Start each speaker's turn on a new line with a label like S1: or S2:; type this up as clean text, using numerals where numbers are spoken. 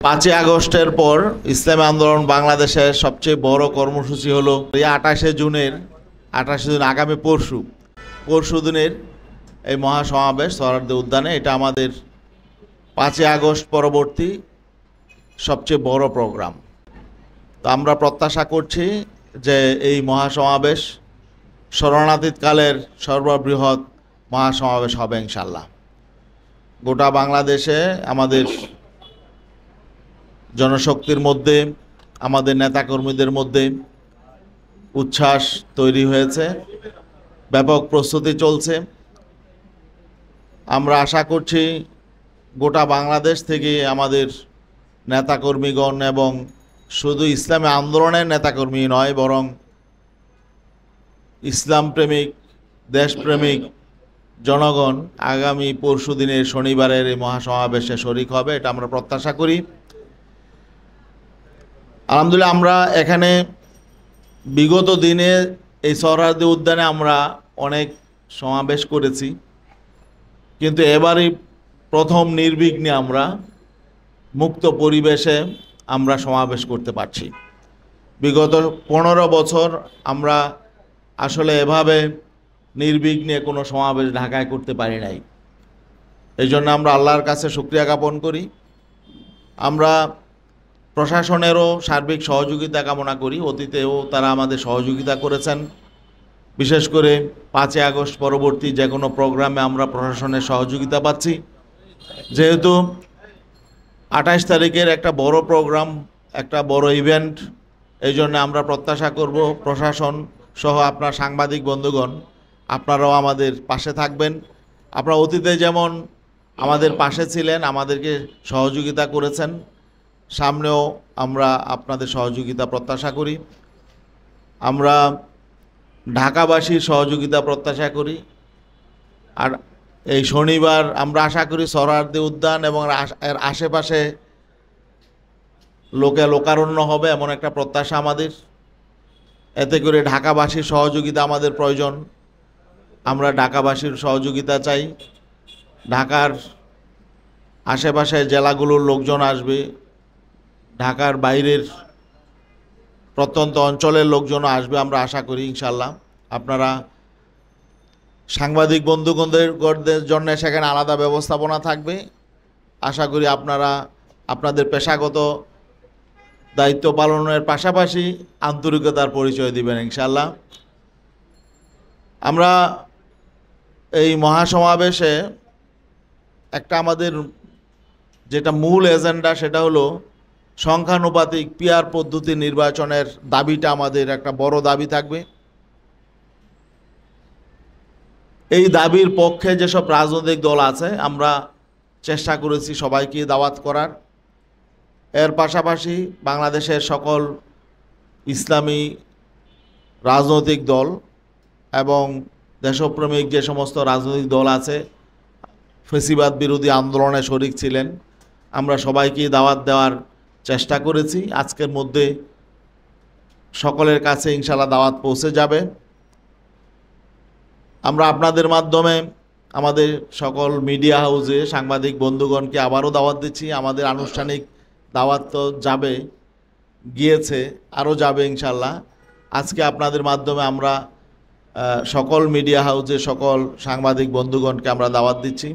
S1: 5ই আগস্টের পর ইসলামী আন্দোলন বাংলাদেশের সবচেয়ে বড় কর্মসূচি হলো এই 28 জুন আগামী পরশু দিনের এই মহাসমাবেশ সোহরাওয়ার্দী উদ্যানে। এটা আমাদের 5ই আগস্ট পরবর্তী সবচেয়ে বড় প্রোগ্রাম। তো আমরা প্রত্যাশা করছি যে এই মহাসমাবেশ শরণাতীতকালের সর্ববৃহৎ মহাসমাবেশ হবে ইনশাল্লাহ। গোটা বাংলাদেশে আমাদের জনশক্তির মধ্যে, আমাদের নেতাকর্মীদের মধ্যে উচ্ছ্বাস তৈরি হয়েছে, ব্যাপক প্রস্তুতি চলছে। আমরা আশা করছি গোটা বাংলাদেশ থেকে আমাদের নেতাকর্মীগণ এবং শুধু ইসলামী আন্দোলনের নেতাকর্মী নয়, বরং ইসলাম প্রেমিক, দেশপ্রেমিক জনগণ আগামী পরশু দিনের শনিবারের এই মহাসমাবেশে শরিক হবে, এটা আমরা প্রত্যাশা করি। আলহামদুলিল্লাহ, আমরা এখানে বিগত দিনে এই সোহরাওয়ার্দী উদ্যানে আমরা অনেক সমাবেশ করেছি, কিন্তু এবারই প্রথম নির্বিঘ্নে আমরা মুক্ত পরিবেশে আমরা সমাবেশ করতে পারছি। বিগত 15 বছর আমরা আসলে এভাবে নির্বিঘ্নে কোনো সমাবেশ ঢাকায় করতে পারি নাই। এই জন্য আমরা আল্লাহর কাছে শুকরিয়া জ্ঞাপন করি। আমরা প্রশাসনেরও সার্বিক সহযোগিতা কামনা করি। অতীতেও তারা আমাদের সহযোগিতা করেছেন। বিশেষ করে 5ই আগস্ট পরবর্তী যে কোনো প্রোগ্রামে আমরা প্রশাসনের সহযোগিতা পাচ্ছি। যেহেতু 28 তারিখের একটা বড় প্রোগ্রাম, একটা বড় ইভেন্ট, এই জন্য আমরা প্রত্যাশা করব প্রশাসন সহ আপনার সাংবাদিক বন্ধুগণ আপনারাও আমাদের পাশে থাকবেন। আপনারা অতীতে যেমন আমাদের পাশে ছিলেন, আমাদেরকে সহযোগিতা করেছেন, সামনেও আমরা আপনাদের সহযোগিতা প্রত্যাশা করি। আমরা ঢাকাবাসীর সহযোগিতা প্রত্যাশা করি। আর এই শনিবার আমরা আশা করি সোহরাওয়ার্দী উদ্যান এবং এর আশেপাশে লোকারণ্য হবে, এমন একটা প্রত্যাশা আমাদের। এতে করে ঢাকাবাসীর সহযোগিতা আমাদের প্রয়োজন। আমরা ঢাকাবাসীর সহযোগিতা চাই। ঢাকার আশেপাশের জেলাগুলোর লোকজন আসবে, ঢাকার বাইরের প্রত্যন্ত অঞ্চলের লোকজনও আসবে আমরা আশা করি ইনশাল্লাহ। আপনারা সাংবাদিক বন্ধুগণদের জন্য সেখানে আলাদা ব্যবস্থাপনা থাকবে। আশা করি আপনারা আপনাদের পেশাগত দায়িত্ব পালনের পাশাপাশি আন্তরিকতার পরিচয় দিবেন ইনশাল্লাহ। আমরা এই মহাসমাবেশে একটা আমাদের যেটা মূল এজেন্ডা, সেটা হলো সংখ্যানুপাতিক পিয়ার পদ্ধতি নির্বাচনের দাবিটা আমাদের একটা বড় দাবি থাকবে। এই দাবির পক্ষে যেসব রাজনৈতিক দল আছে আমরা চেষ্টা করেছি সবাইকে দাওয়াত করার। এর পাশাপাশি বাংলাদেশের সকল ইসলামী রাজনৈতিক দল এবং দেশপ্রেমিক যে সমস্ত রাজনৈতিক দল আছে, ফ্যাসিবাদ বিরোধী আন্দোলনে শরিক ছিলেন, আমরা সবাইকে দাওয়াত দেওয়ার চেষ্টা করেছি। আজকের মধ্যে সকলের কাছে ইনশাল্লাহ দাওয়াত পৌঁছে যাবে। আমরা আপনাদের মাধ্যমে আমাদের সকল মিডিয়া হাউসে সাংবাদিক বন্ধুগণকে আবারও দাওয়াত দিচ্ছি। আমাদের আনুষ্ঠানিক দাওয়াত তো গিয়েছে, আরও যাবে ইনশাল্লাহ। আজকে আপনাদের মাধ্যমে আমরা সকল মিডিয়া হাউসে সকল সাংবাদিক বন্ধুগণকে আমরা দাওয়াত দিচ্ছি।